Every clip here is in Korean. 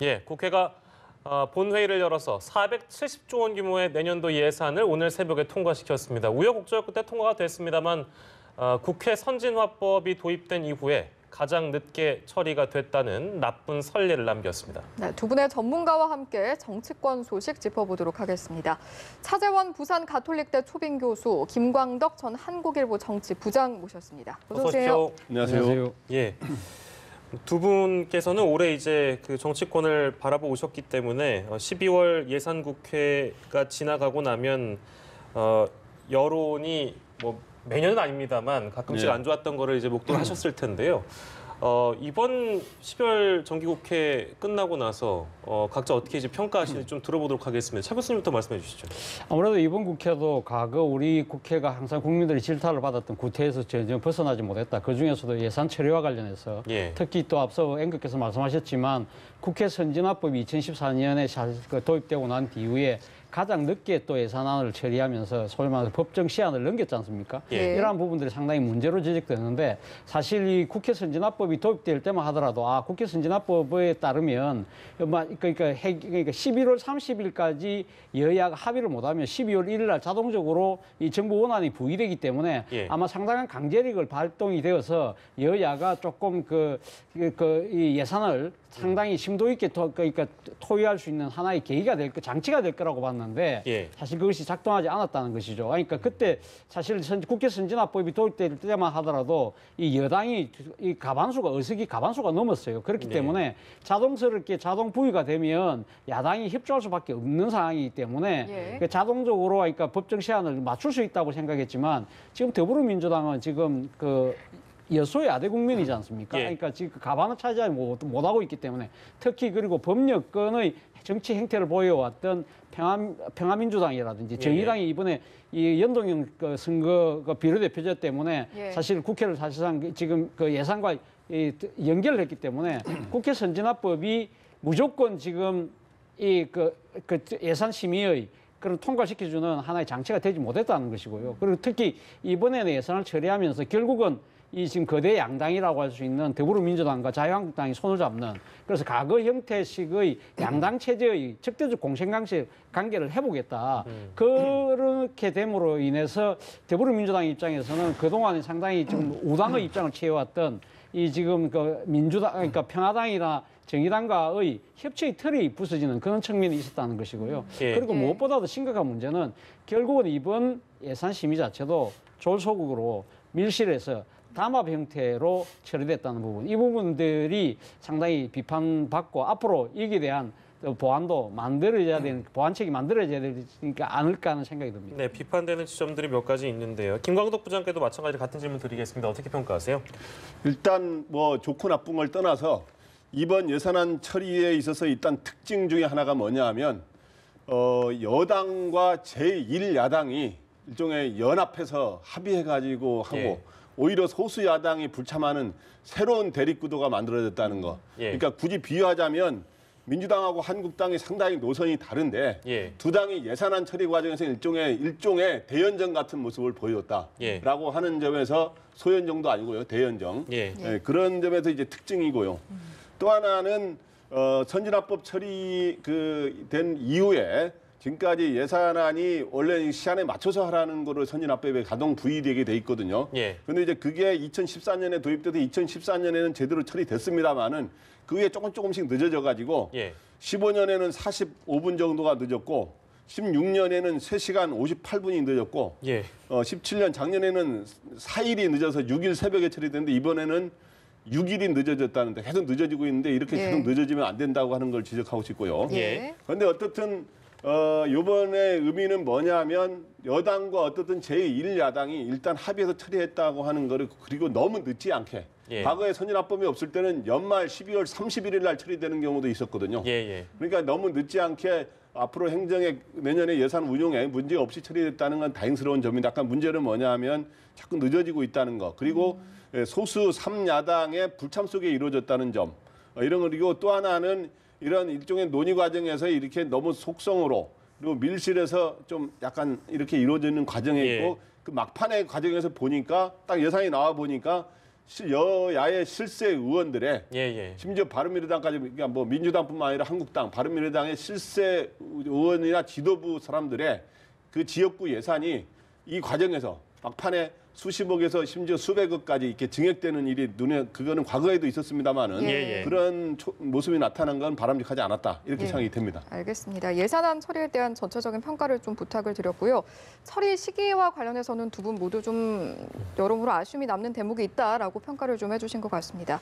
예, 국회가 본회의를 열어서 470조 원 규모의 내년도 예산을 오늘 새벽에 통과시켰습니다. 우여곡절 끝에 통과가 됐습니다만 국회 선진화법이 도입된 이후에 가장 늦게 처리가 됐다는 나쁜 선례를 남겼습니다. 네, 두 분의 전문가와 함께 정치권 소식 짚어보도록 하겠습니다. 차재원 부산 가톨릭대 초빙 교수, 김광덕 전 한국일보 정치부장 모셨습니다. 어서 오세요. 안녕하세요. 예. 두 분께서는 올해 이제 그 정치권을 바라보고 오셨기 때문에 12월 예산국회가 지나가고 나면 여론이 뭐 매년은 아닙니다만 가끔씩 안 좋았던 거를 이제 목도하셨을 텐데요. 이번 12월 정기국회 끝나고 나서 각자 어떻게 이제 평가하시는지 좀 들어보도록 하겠습니다. 차 교수님부터 말씀해 주시죠. 아무래도 이번 국회도 과거 우리 국회가 항상 국민들의 질타를 받았던 구태에서 전혀 벗어나지 못했다. 그중에서도 예산 처리와 관련해서 특히 또 앞서 앵커께서 말씀하셨지만 국회 선진화법이 2014년에 도입되고 난 이후에 가장 늦게 또 예산안을 처리하면서 소위 말해서 법정 시한을 넘겼지 않습니까? 이러한 부분들이 상당히 문제로 지적되는데 사실 이 국회 선진화법이 도입될 때만 하더라도 국회 선진화법에 따르면 그러니까 11월 30일까지 여야가 합의를 못하면 12월 1일 날 자동적으로 이 정부 원안이 부의되기 때문에 아마 상당한 강제력을 발동이 되어서 여야가 조금 이 예산을 상당히 심도 있게 토의할 수 있는 하나의 계기가 장치가 될 거라고 봤는데 사실 그것이 작동하지 않았다는 것이죠. 그러니까 그때 사실 국회 선진화법이 도입될 때만 하더라도 이 여당이 이 가반수가 넘었어요. 그렇기 때문에 자동스럽게 자동 부의가 되면 야당이 협조할 수밖에 없는 상황이기 때문에 자동적으로 그러니까 법정 시한을 맞출 수 있다고 생각했지만 지금 더불어민주당은 지금 여소의 야대 국면이지 않습니까? 그러니까 지금 가반을 차지하지 못하고 있기 때문에 특히 그리고 법여권의 정치 행태를 보여왔던 평화민주당이라든지 정의당이 이번에 이 연동형 선거 비례대표제 때문에 사실 국회를 사실상 지금 예산과 연결을 했기 때문에 국회 선진화법이 무조건 지금 예산 심의의 그런 통과시켜주는 하나의 장치가 되지 못했다는 것이고요. 그리고 특히 이번에는 예산을 처리하면서 결국은 이 지금 거대 양당이라고 할 수 있는 더불어민주당과 자유한국당이 손을 잡는 그래서 과거 형태식의 양당 체제의 적대적 공생관계를 해보겠다. 그렇게 됨으로 인해서 더불어민주당 입장에서는 그동안 상당히 지금 우당의 입장을 취해왔던 이 지금 민주당 그러니까 평화당이나 정의당과의 협치의 틀이 부서지는 그런 측면이 있었다는 것이고요. 그리고 무엇보다도 심각한 문제는 결국은 이번 예산 심의 자체도 졸소국으로 밀실에서 담합 형태로 처리됐다는 부분. 이 부분들이 상당히 비판받고 앞으로 이에 대한 보완도 만들어져야 되는 보완책이 만들어져야 되지 않을까 하는 생각이 듭니다. 네, 비판되는 지점들이 몇 가지 있는데요. 김광덕 부장께도 마찬가지로 같은 질문 드리겠습니다. 어떻게 평가하세요? 일단 뭐 좋고 나쁜 걸 떠나서 이번 예산안 처리에 있어서 일단 특징 중에 하나가 뭐냐 하면 여당과 제1야당이 일종의 연합해서 합의해가지고 하고 오히려 소수 야당이 불참하는 새로운 대립구도가 만들어졌다는 거. 그러니까 굳이 비유하자면 민주당하고 한국당이 상당히 노선이 다른데 두 당이 예산안 처리 과정에서 일종의 대연정 같은 모습을 보였다라고 하는 점에서 소연정도 아니고요. 대연정. 그런 점에서 이제 특징이고요. 또 하나는 선진화법 처리 된 이후에 지금까지 예산안이 원래 시한에 맞춰서 하라는 거를 선진화법에 가동 부의되게 돼 있거든요. 그런데 이제 그게 2014년에 도입돼서 2014년에는 제대로 처리됐습니다만은 그 후에 조금씩 늦어져 가지고 15년에는 45분 정도가 늦었고 16년에는 3시간 58분이 늦었고 17년 작년에는 4일이 늦어서 6일 새벽에 처리됐는데 이번에는 6일이 늦어졌다는데 계속 늦어지고 있는데 이렇게 계속 늦어지면 안 된다고 하는 걸 지적하고 싶고요. 그런데 어떻든 이번에 의미는 뭐냐면 여당과 어떻든 제1야당이 일단 합의해서 처리했다고 하는 거를 그리고 너무 늦지 않게 과거에 선진화법이 없을 때는 연말 12월 31일 날 처리되는 경우도 있었거든요. 그러니까 너무 늦지 않게 앞으로 행정의 내년에 예산 운용에 문제 없이 처리됐다는 건 다행스러운 점인데 약간 문제는 뭐냐 하면 자꾸 늦어지고 있다는 거. 그리고 소수 3야당의 불참 속에 이루어졌다는 점. 이런 거. 그리고 또 하나는 이런 일종의 논의 과정에서 이렇게 너무 속성으로 그리고 밀실에서 좀 약간 이렇게 이루어지는 과정에 있고 그 막판의 과정에서 보니까 딱 예산이 나와 보니까 여야의 실세 의원들의 예. 심지어 바른미래당까지 그러니까 뭐 민주당뿐만 아니라 한국당, 바른미래당의 실세 의원이나 지도부 사람들의 그 지역구 예산이 이 과정에서 막판에 수십억에서 심지어 수백억까지 이렇게 증액되는 일이 그거는 과거에도 있었습니다만은 예. 그런 모습이 나타난 건 바람직하지 않았다 이렇게 생각이 됩니다. 알겠습니다. 예산안 처리에 대한 전체적인 평가를 좀 부탁을 드렸고요. 처리 시기와 관련해서는 두 분 모두 좀 여러모로 아쉬움이 남는 대목이 있다라고 평가를 좀 해주신 것 같습니다.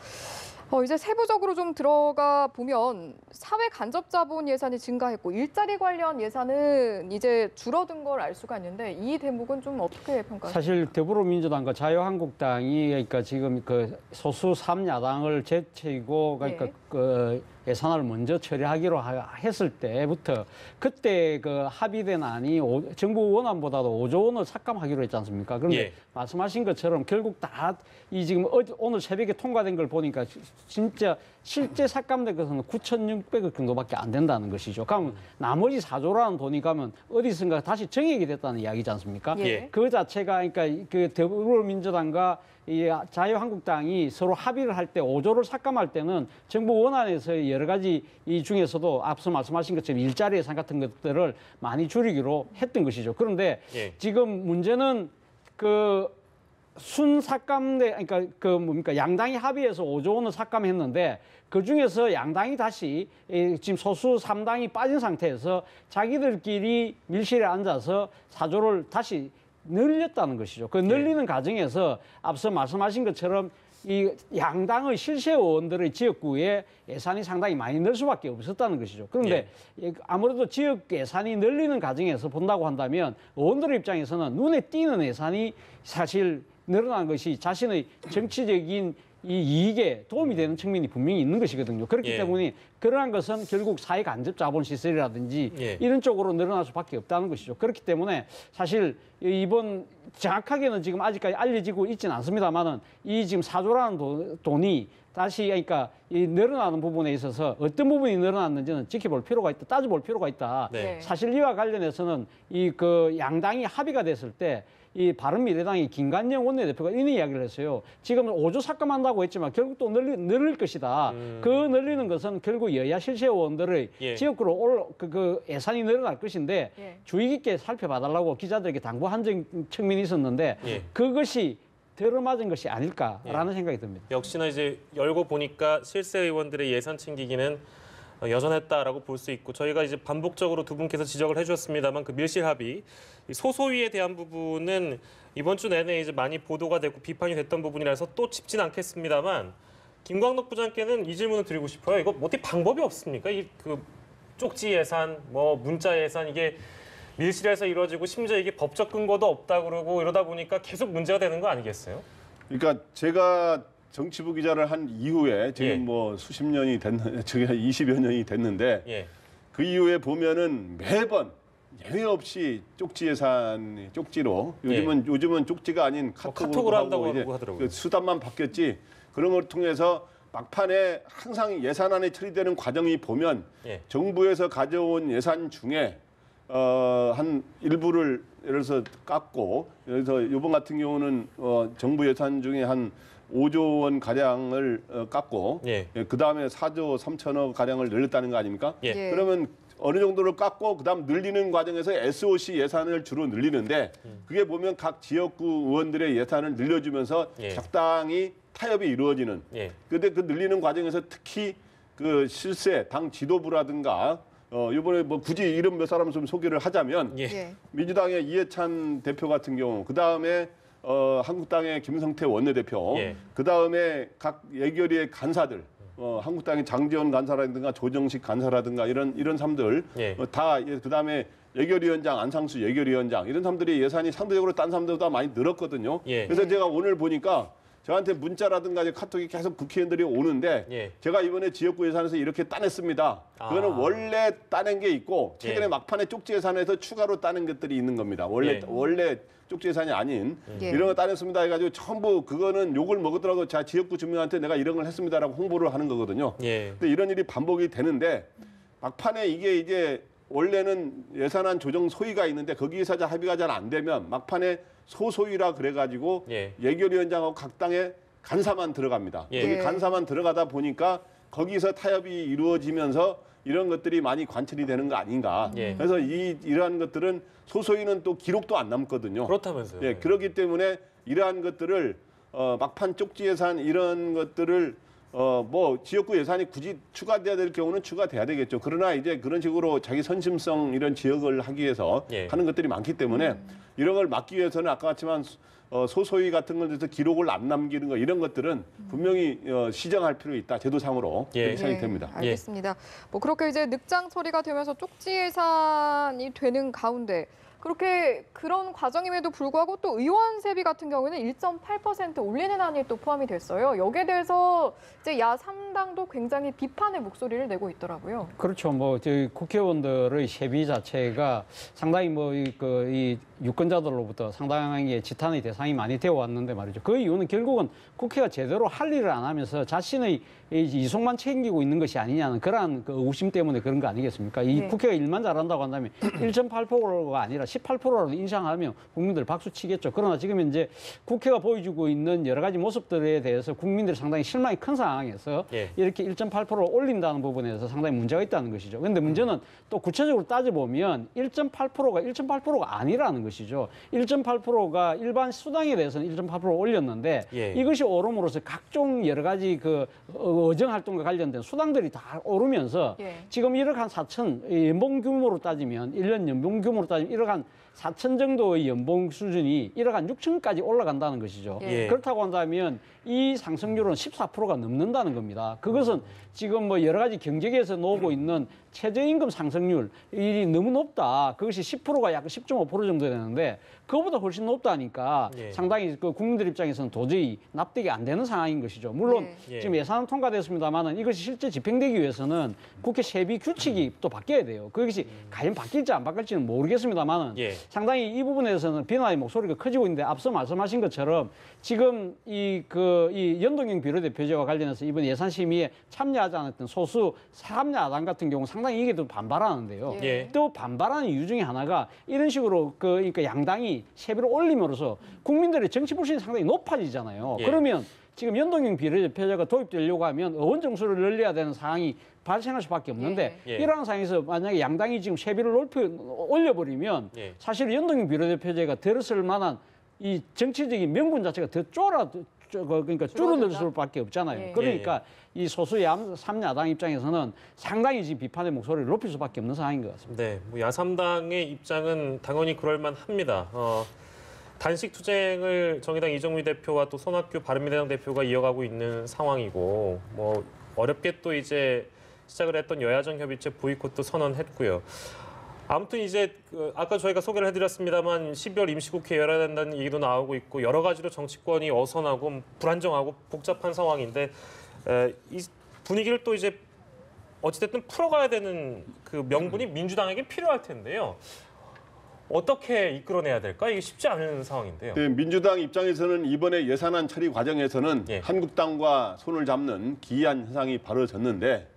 이제 세부적으로 좀 들어가 보면 사회 간접 자본 예산이 증가했고 일자리 관련 예산은 이제 줄어든 걸 알 수가 있는데 이 대목은 좀 어떻게 평가하세요? 사실 더불어민주당과 자유한국당이 그러니까 지금 그 소수 3야당을 제치고 그러니까 그 예산을 먼저 처리하기로 했을 때부터 그때 그 합의된 안이 정부 원안보다도 5조 원을 삭감하기로 했지 않습니까? 그런데 말씀하신 것처럼 결국 다 이 지금 오늘 새벽에 통과된 걸 보니까 진짜 실제 삭감된 것은 9,600억 정도밖에 안 된다는 것이죠. 그러면 나머지 4조라는 돈이 가면 어디선가 다시 정액이 됐다는 이야기지 않습니까? 그 자체가 그러니까 그 더불어민주당과 이 자유한국당이 서로 합의를 할 때 5조를 삭감할 때는 정부 원안에서 여러 가지 이 중에서도 앞서 말씀하신 것처럼 일자리 예산 같은 것들을 많이 줄이기로 했던 것이죠. 그런데 지금 문제는 그 순삭감대 그러니까 그 뭡니까 양당이 합의해서 5조 원을 삭감했는데 그 중에서 양당이 다시 지금 소수 3당이 빠진 상태에서 자기들끼리 밀실에 앉아서 4조를 다시 늘렸다는 것이죠. 그 늘리는 과정에서 앞서 말씀하신 것처럼 이 양당의 실세 의원들의 지역구에 예산이 상당히 많이 늘 수밖에 없었다는 것이죠. 그런데 아무래도 지역 예산이 늘리는 과정에서 본다고 한다면 의원들의 입장에서는 눈에 띄는 예산이 사실 늘어난 것이 자신의 정치적인 이 이익에 도움이 되는 측면이 분명히 있는 것이거든요. 그렇기 때문에 그러한 것은 결국 사회 간접 자본 시설이라든지 이런 쪽으로 늘어날 수밖에 없다는 것이죠. 그렇기 때문에 사실 이번 정확하게는 지금 아직까지 알려지고 있지는 않습니다만은 이 지금 4조라는 돈이 다시 그러니까 이 늘어나는 부분에 있어서 어떤 부분이 늘어났는지는 지켜볼 필요가 있다, 따져볼 필요가 있다. 사실 이와 관련해서는 이 그 양당이 합의가 됐을 때 이 바른미래당의 김관영 원내대표가 이런 이야기를 했어요. 지금 5조 삭감한다고 했지만 결국 또 늘릴 것이다. 그 늘리는 것은 결국 여야 실세 의원들의 지역구로 그 예산이 늘어날 것인데 주의 깊게 살펴봐달라고 기자들에게 당부한 측면이 있었는데 그것이 들어맞은 것이 아닐까라는 생각이 듭니다. 역시나 이제 열고 보니까 실세 의원들의 예산 챙기기는 여전했다라고 볼 수 있고 저희가 이제 반복적으로 두 분께서 지적을 해주셨습니다만 그 밀실 합의 소소위에 대한 부분은 이번 주 내내 이제 많이 보도가 되고 비판이 됐던 부분이라서 또 짚진 않겠습니다만 김광덕 부장께는 이 질문을 드리고 싶어요. 이거 어떻게 방법이 없습니까? 이 그 쪽지 예산, 뭐 문자 예산 이게 밀실에서 이루어지고 심지어 이게 법적 근거도 없다 그러고 이러다 보니까 계속 문제가 되는 거 아니겠어요? 그러니까 제가 정치부 기자를 한 이후에 지금 뭐 수십 년이 저게 20여 년이 됐는데 그 이후에 보면은 매번 예외 없이 쪽지 예산 쪽지로 요즘은 쪽지가 아닌 카톡으로 한다고 이제 하더라고요. 그 수단만 바뀌었지 그런 걸 통해서 막판에 항상 예산안이 처리되는 과정이 보면 정부에서 가져온 예산 중에 한 일부를 예를 들어서 깎고 그래서 이번 같은 경우는 정부 예산 중에 한 5조 원 가량을 깎고 그 다음에 4조 3천억 가량을 늘렸다는 거 아닙니까? 그러면 어느 정도를 깎고 그다음 늘리는 과정에서 SOC 예산을 주로 늘리는데 그게 보면 각 지역구 의원들의 예산을 늘려주면서 적당히 타협이 이루어지는. 근데 그 늘리는 과정에서 특히 그 실세 당 지도부라든가 이번에 뭐 굳이 이름 몇 사람 좀 소개를 하자면 민주당의 이해찬 대표 같은 경우 그 다음에 한국당의 김성태 원내대표, 그 다음에 각 예결위의 간사들, 한국당의 장지원 간사라든가 조정식 간사라든가 이런 사람들 다 그 다음에 예결위원장 안상수 예결위원장 이런 사람들이 예산이 상대적으로 딴 사람들보다 많이 늘었거든요. 그래서 제가 오늘 보니까 저한테 문자라든가 카톡이 계속 국회의원들이 오는데 제가 이번에 지역구 예산에서 이렇게 따냈습니다. 그거는 원래 따낸 게 있고 최근에 막판에 쪽지 예산에서 추가로 따낸 것들이 있는 겁니다. 원래 쪽지 예산이 아닌 이런 거 따냈습니다 해가지고 전부 그거는 욕을 먹으더라도 자 지역구 주민한테 내가 이런 걸 했습니다라고 홍보를 하는 거거든요. 근데 이런 일이 반복이 되는데 막판에 이게 이제 원래는 예산안 조정 소위가 있는데 거기에서 합의가 잘 안 되면 막판에 소소위라 그래가지고 예결위원장하고 각 당의 간사만 들어갑니다. 예. 거기 간사만 들어가다 보니까 거기서 타협이 이루어지면서 이런 것들이 많이 관철이 되는 거 아닌가. 예. 그래서 이러한 것들은 소소위는 또 기록도 안 남거든요. 그렇다면서요. 예, 그렇기 때문에 이러한 것들을 막판 쪽지 예산 이런 것들을 뭐 지역구 예산이 굳이 추가돼야 될 경우는 추가돼야 되겠죠. 그러나 이제 그런 식으로 자기 선심성 이런 지역을 하기 위해서 예. 하는 것들이 많기 때문에 이런 걸 막기 위해서는 아까 같지만 소소위 같은 것에서 기록을 안 남기는 거 이런 것들은 분명히 시정할 필요 있다. 제도상으로 예. 그렇게 생각이 됩니다. 알겠습니다. 뭐 그렇게 이제 늑장 처리가 되면서 쪽지 예산이 되는 가운데 그렇게 그런 과정임에도 불구하고 또 의원세비 같은 경우에는 1.8% 올리는 안이 또 포함이 됐어요. 여기에 대해서 이제 야3당도 굉장히 비판의 목소리를 내고 있더라고요. 그렇죠. 뭐 저희 국회의원들의 세비 자체가 상당히 뭐 이 유권자들로부터 상당하게 지탄의 대상이 많이 되어 왔는데 말이죠. 그 이유는 결국은 국회가 제대로 할 일을 안 하면서 자신의 이속만 챙기고 있는 것이 아니냐는 그러한 그 의구심 때문에 그런 거 아니겠습니까? 이 네. 국회가 일만 잘한다고 한다면 1.8%가 아니라 18%라도 인상하면 국민들 박수 치겠죠. 그러나 지금 이제 국회가 보여주고 있는 여러 가지 모습들에 대해서 국민들이 상당히 실망이 큰 상황에서 예. 이렇게 1.8% 올린다는 부분에서 상당히 문제가 있다는 것이죠. 그런데 문제는 또 구체적으로 따져보면 1.8%가 아니라는 것이죠. 1.8%가 일반 수당에 대해서는 1.8% 올렸는데 예. 이것이 오름으로써 각종 여러 가지 그 의정 활동과 관련된 수당들이 다 오르면서 예. 지금 1억 한 4천 연봉 규모로 따지면 1년 연봉 규모로 따지면 1억 한 4천 정도의 연봉 수준이 1억 한 6천까지 올라간다는 것이죠. 예. 그렇다고 한다면 이 상승률은 14%가 넘는다는 겁니다. 그것은 지금 뭐 여러 가지 경제계에서 나오고 있는 최저임금 상승률이 너무 높다. 그것이 10%가 약 10.5% 정도 되는데 그거보다 훨씬 높다니까 예. 상당히 그 국민들 입장에서는 도저히 납득이 안 되는 상황인 것이죠. 물론 예. 지금 예산은 통과됐습니다만은 이것이 실제 집행되기 위해서는 국회 세비 규칙이 또 바뀌어야 돼요. 그것이 과연 바뀔지 안 바뀔지는 모르겠습니다만은 예. 상당히 이 부분에서는 비난의 목소리가 커지고 있는데 앞서 말씀하신 것처럼 지금 이 연동형 비례대표제와 관련해서 이번 예산 심의에 참여하지 않았던 소수 3야당 같은 경우 상당히 이게 또 반발하는데요. 예. 또 반발하는 이유 중에 하나가 이런 식으로 그러니까 양당이 세비를 올림으로써 국민들의 정치 불신이 상당히 높아지잖아요. 예. 그러면 지금 연동형 비례대표제가 도입되려고 하면 의원 정수를 늘려야 되는 상황이 발생할 수밖에 없는데 예. 이러한 상황에서 만약에 양당이 지금 세비를 올려버리면 예. 사실 연동형 비례대표제가 들었을 만한 이 정치적인 명분 자체가 더 그러니까 줄어들 수밖에 없잖아요. 예. 그러니까 이 소수 3야당 입장에서는 상당히 지금 비판의 목소리를 높일 수밖에 없는 상황인 것 같습니다. 네, 뭐 야3당의 입장은 당연히 그럴만합니다. 단식 투쟁을 정의당 이정미 대표와 또 손학규 바른미래당 대표가 이어가고 있는 상황이고 뭐 어렵게 또 이제 시작을 했던 여야정 협의체 보이콧도 선언했고요. 아무튼 이제 아까 저희가 소개를 해드렸습니다만 12월 임시국회 열어야 된다는 얘기도 나오고 있고 여러 가지로 정치권이 어선하고 불안정하고 복잡한 상황인데 이 분위기를 또 이제 어찌됐든 풀어가야 되는 그 명분이 민주당에게 필요할 텐데요. 어떻게 이끌어내야 될까? 이게 쉽지 않은 상황인데요. 네, 민주당 입장에서는 이번에 예산안 처리 과정에서는 예. 한국당과 손을 잡는 기이한 현상이 벌어졌는데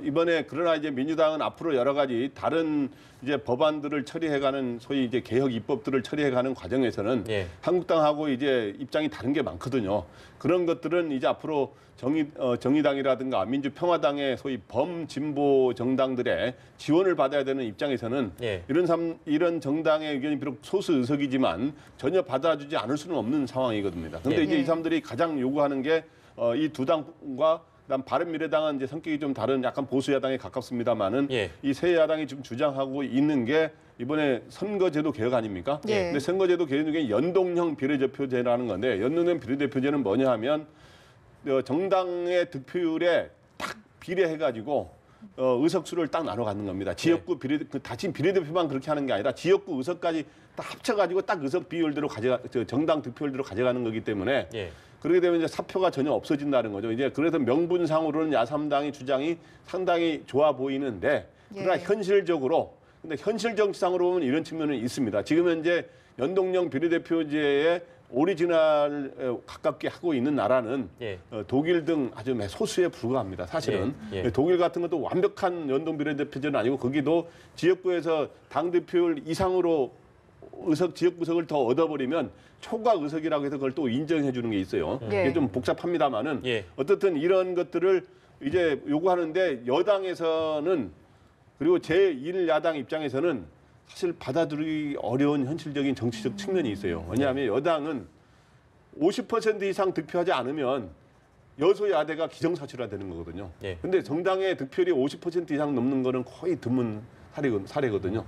이번에 그러나 이제 민주당은 앞으로 여러 가지 다른 이제 법안들을 처리해가는 소위 이제 개혁 입법들을 처리해가는 과정에서는 예. 한국당하고 이제 입장이 다른 게 많거든요. 그런 것들은 이제 앞으로 정의당이라든가 민주평화당의 소위 범진보 정당들의 지원을 받아야 되는 입장에서는 예. 이런 정당의 의견이 비록 소수 의석이지만 전혀 받아주지 않을 수는 없는 상황이거든요. 그런데 예. 이제 이 사람들이 가장 요구하는 게 이 두 당과 그다음 바른미래당은 이제 성격이 좀 다른 약간 보수 야당에 가깝습니다만은 예. 이 세 야당이 지금 주장하고 있는 게 이번에 선거제도 개혁 아닙니까? 예. 근데 선거제도 개혁 중에 연동형 비례대표제라는 건데 연동형 비례대표제는 뭐냐 하면 정당의 득표율에 딱 비례해가지고 의석수를 딱 나눠 갖는 겁니다. 지역구 다친 비례대표만 그렇게 하는 게 아니라 지역구 의석까지 딱 합쳐가지고 딱 의석 비율대로 정당 득표율대로 가져가는 거기 때문에 예. 그렇게 되면 이제 사표가 전혀 없어진다는 거죠. 이제 그래서 명분상으로는 야3당의 주장이 상당히 좋아 보이는데 그러나 예. 근데 현실 정치상으로 보면 이런 측면은 있습니다. 지금 현재 연동형 비례대표제에 오리지널 가깝게 하고 있는 나라는 예. 독일 등 아주 소수에 불과합니다. 사실은 예. 예. 독일 같은 것도 완벽한 연동 비례대표제는 아니고 거기도 지역구에서 당 득표율 이상으로 의석 지역 구석을 더 얻어버리면 초과 의석이라고 해서 그걸 또 인정해 주는 게 있어요. 이게 좀 복잡합니다만은 어떻든 이런 것들을 이제 요구하는데 여당에서는 그리고 제1야당 입장에서는 사실 받아들이기 어려운 현실적인 정치적 측면이 있어요. 왜냐하면 여당은 50% 이상 득표하지 않으면 여소야대가 기정사실화되는 거거든요. 근데 정당의 득표율이 50% 이상 넘는 거는 거의 드문 사례거든요.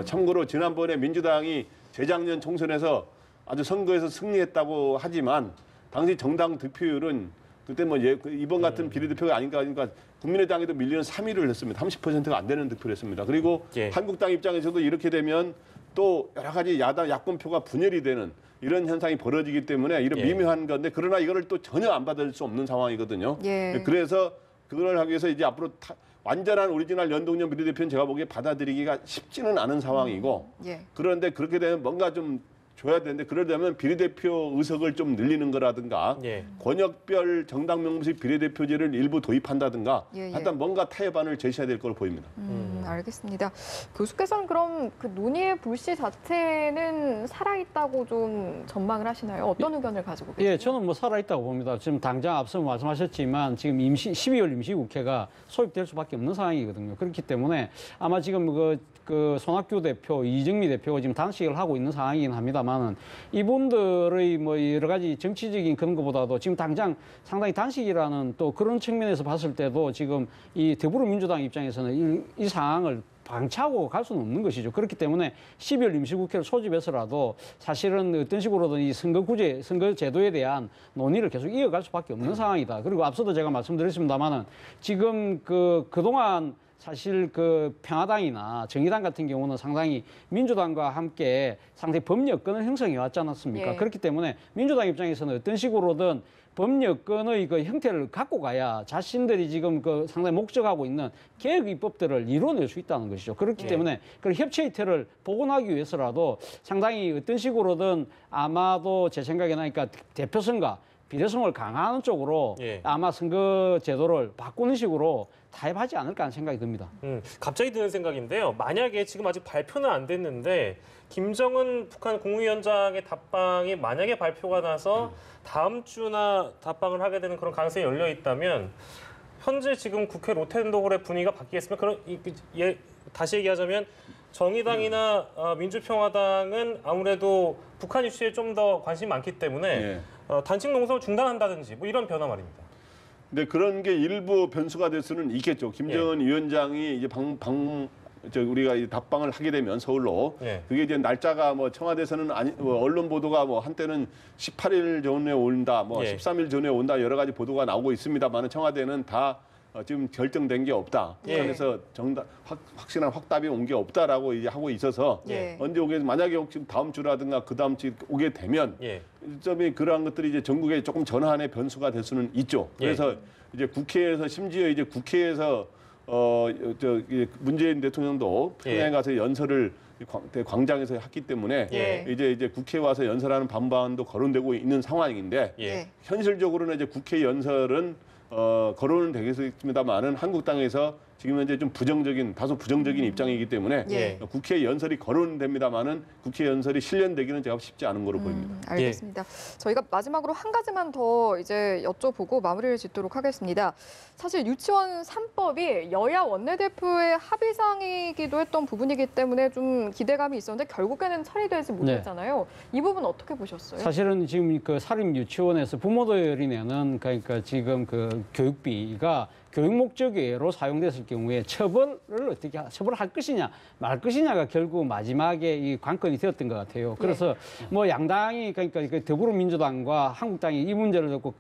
참고로 지난번에 민주당이 재작년 총선에서 아주 선거에서 승리했다고 하지만 당시 정당 득표율은 그때 뭐 이번 같은 비례대표가 아닌가 하니까 국민의당에도 밀리는 3위를 했습니다. 30%가 안 되는 득표를 했습니다. 그리고 한국당 입장에서도 이렇게 되면 또 여러 가지 야권표가 분열이 되는 이런 현상이 벌어지기 때문에 이런 미묘한 건데 그러나 이거를 또 전혀 안 받을 수 없는 상황이거든요. 그래서 그걸 하기 위해서 이제 앞으로 완전한 오리지널 연동형 비례대표는 제가 보기에 받아들이기가 쉽지는 않은 상황이고 그런데 그렇게 되면 뭔가 좀 줘야 되는데 그러려면 비례대표 의석을 좀 늘리는 거라든가 권역별 정당 명부식 비례대표제를 일부 도입한다든가 하여튼 뭔가 타협안을 제시해야 될 걸로 보입니다. 알겠습니다. 교수께서는 그럼 그 논의의 불씨 자체는 살아있다고 좀 전망을 하시나요? 어떤 의견을 가지고 계세요? 저는 뭐 살아있다고 봅니다. 지금 당장 앞서 말씀하셨지만 지금 12월 임시국회가 소집될 수밖에 없는 상황이거든요. 그렇기 때문에 아마 지금 그 손학규 대표, 이정미 대표가 지금 단식을 하고 있는 상황이긴 합니다만은 이분들의 뭐 여러 가지 정치적인 그런 것보다도 지금 당장 상당히 단식이라는 또 그런 측면에서 봤을 때도 지금 이 더불어민주당 입장에서는 이 상황을 방치하고 갈 수는 없는 것이죠. 그렇기 때문에 12월 임시국회를 소집해서라도 사실은 어떤 식으로든 이 선거제도에 대한 논의를 계속 이어갈 수밖에 없는 상황이다. 그리고 앞서도 제가 말씀드렸습니다만은 지금 그동안 사실 그 평화당이나 정의당 같은 경우는 상당히 민주당과 함께 상당히 법여건을 형성해 왔지 않았습니까? 그렇기 때문에 민주당 입장에서는 어떤 식으로든 법여건의 그 형태를 갖고 가야 자신들이 지금 그 상당히 목적하고 있는 개혁 입법들을 이뤄낼 수 있다는 것이죠. 그렇기 때문에 그 협치 형태를 복원하기 위해서라도 상당히 어떤 식으로든 아마도 제 생각에는 그러니까 대표성과 비례성을 강화하는 쪽으로 아마 선거 제도를 바꾸는 식으로 타협하지 않을까 하는 생각이 듭니다. 갑자기 드는 생각인데요. 만약에 지금 아직 발표는 안 됐는데 김정은 북한 국무위원장의 답방이 만약에 발표가 나서 다음 주나 답방을 하게 되는 그런 가능성이 열려 있다면 현재 지금 국회 로텐도홀의 분위기가 바뀌겠으면 다시 얘기하자면 정의당이나 민주평화당은 아무래도 북한 이슈에 좀 더 관심이 많기 때문에 단식 농성을 중단한다든지 뭐 이런 변화 말입니다. 근데 그런 게 일부 변수가 될 수는 있겠죠. 김정은 위원장이 이제 우리가 답방을 하게 되면 서울로 그게 이제 날짜가 뭐 청와대에서는 언론 보도가 뭐 한때는 18일 전에 온다, 뭐 13일 전에 온다 여러 가지 보도가 나오고 있습니다만 청와대는 다 지금 결정된 게 없다. 북한에서 확실한 확답이 온 게 없다라고 이제 하고 있어서 언제 오게 만약에 혹시 다음 주라든가 그 다음 주 오게 되면 점이 그러한 것들이 이제 전국에 조금 전환의 변수가 될 수는 있죠. 그래서 이제 국회에서 심지어 이제 국회에서 문재인 대통령도 평양에 가서 연설을 광장에서 했기 때문에 이제 국회에 와서 연설하는 방안도 거론되고 있는 상황인데 현실적으로는 이제 국회 연설은 거론은 되겠습니다만은 한국당에서 지금 현재 좀 다소 부정적인 입장이기 때문에 국회 연설이 거론됩니다만은 국회 연설이 실현되기는 제가 쉽지 않은 거로 보입니다. 알겠습니다. 저희가 마지막으로 한 가지만 더 이제 여쭤보고 마무리를 짓도록 하겠습니다. 사실 유치원 3법이 여야 원내대표의 합의사항이기도 했던 부분이기 때문에 좀 기대감이 있었는데 결국에는 처리되지 못했잖아요. 이 부분 어떻게 보셨어요? 사실은 지금 그 사립 유치원에서 부모들이 내는 그러니까 지금 그 교육비가 교육 목적으로 사용됐을 경우에 처벌할 것이냐 말 것이냐가 결국 마지막에 이 관건이 되었던 것 같아요. 그래서 뭐 양당이 그러니까 더불어민주당과 한국당이 이 문제를 놓고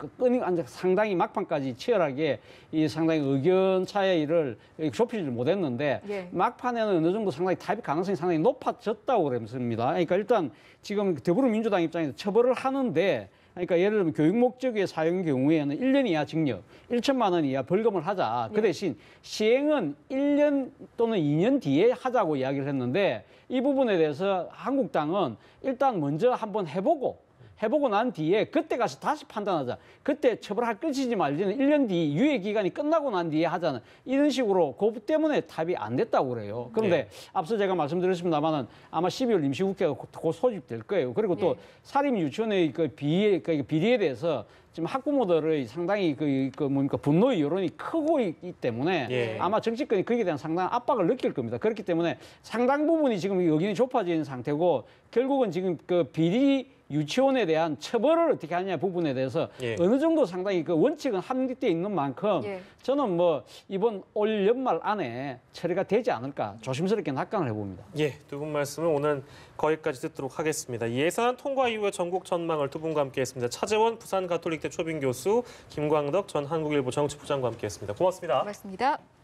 상당히 막판까지 치열하게 이 상당히 의견 차이를 좁히지 못했는데 막판에는 어느 정도 상당히 타협 가능성이 상당히 높아졌다고 그랬습니다. 그러니까 일단 지금 더불어민주당 입장에서 처벌을 하는데 그러니까 예를 들면 교육 목적의 사용 경우에는 1년 이하 징역, 1천만 원 이하 벌금을 하자. 그 대신 시행은 1년 또는 2년 뒤에 하자고 이야기를 했는데 이 부분에 대해서 한국당은 일단 먼저 한번 해보고 해보고 난 뒤에 그때 가서 다시 판단하자. 그때 처벌할 것이지 말지는 1년 뒤 유예 기간이 끝나고 난 뒤에 하자는 이런 식으로 그 때문에 답이 안 됐다고 그래요. 그런데 앞서 제가 말씀드렸습니다만은 아마 12월 임시국회가 곧 소집될 거예요. 그리고 또 사립 유치원의 그 비리에 대해서 지금 학부모들의 상당히 분노의 여론이 크고 있기 때문에 아마 정치권이 거기에 대한 상당한 압박을 느낄 겁니다. 그렇기 때문에 상당 부분이 지금 여기는 좁아진 상태고 결국은 지금 그 비리 유치원에 대한 처벌을 어떻게 하냐 부분에 대해서 어느 정도 상당히 그 원칙은 합리돼 있는 만큼 저는 뭐 이번 올 연말 안에 처리가 되지 않을까 조심스럽게 낙관을 해봅니다. 두 분 말씀을 오늘 거기까지 듣도록 하겠습니다. 예산안 통과 이후의 전국 전망을 두 분과 함께했습니다. 차재원 부산가톨릭대 초빙 교수, 김광덕 전 한국일보 정치부장과 함께했습니다. 고맙습니다. 고맙습니다.